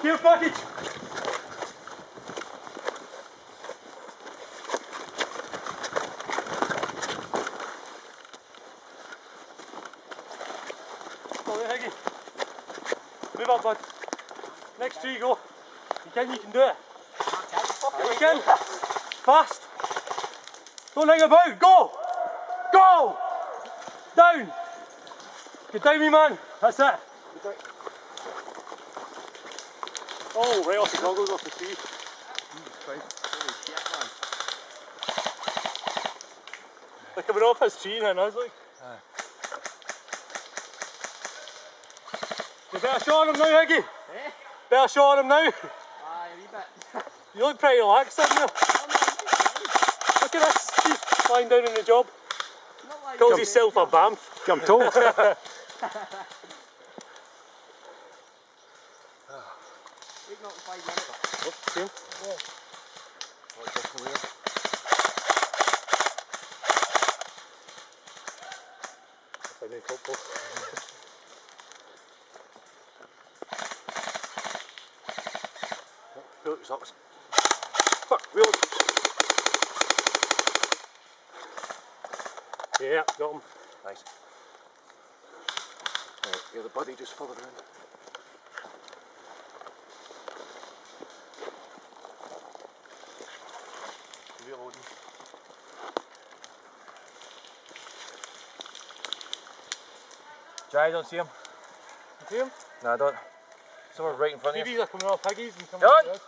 Care package. Come on, Higgy. Move up, bud. Next tree, go. You can do it. You can. Fast. Don't hang about. Go. Go. Down. Get down, me man. That's it. Oh, right off the goggles off the tree. Holy shit, man. They're coming off his tree then, I was like. You better show him now, Higgy. Eh? Better show him now. Aye, a wee bit. You look pretty relaxed, don't you? Look at this. He's lying down in the job. Calls himself a BAMF. Come told. We've got 5 minutes. Oh, same. I need football. Pull out your socks. Fuck, wheels. Yeah, got him. Nice. Right, the other buddy just followed around. Reloading. Jay, I don't see him. You see him? No, I don't. Someone right in front of you. Maybe they're coming off Higgies and coming Done. off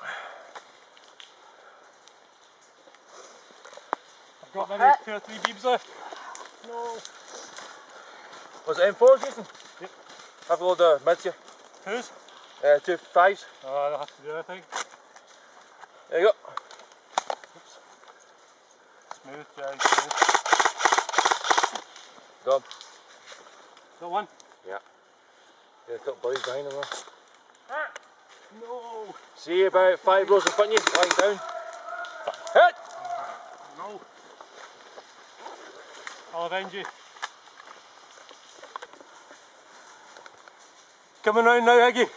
the I've got maybe 2 or 3 beebs left. No. Was it M4, Jason? Yep. Have a load of mids here. Whose? 2 5s. Oh, I'll have to do it, I think. There you go. Oops. Smooth, Jerry, smooth. Got him. Got one? Yeah. Yeah, a couple buddies behind him there. Ah. No. See about 5 rows in front of you, lying down. Hit! No. I'll avenge you. Coming round now, Higgy.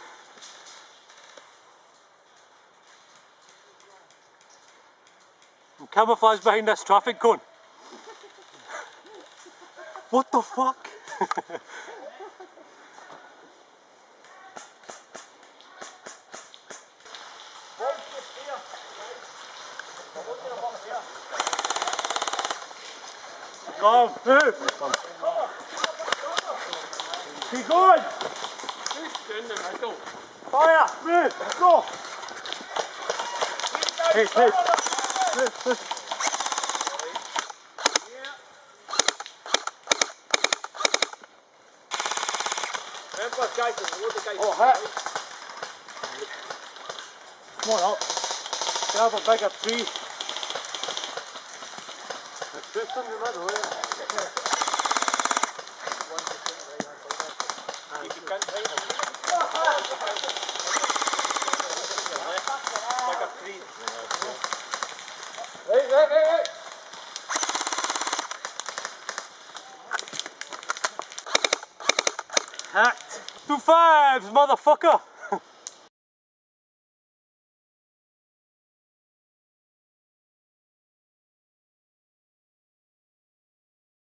I'm camouflaged behind this traffic cone. What the fuck? Come, move! Keep going! In the middle. Fire! Move! Go! Hey, hey! Move. Remember, guys, load the guys. Oh, hit! Come on up. You have a bigger tree. It's just in the middle, yeah. Right. Hacked. 2 5s, motherfucker!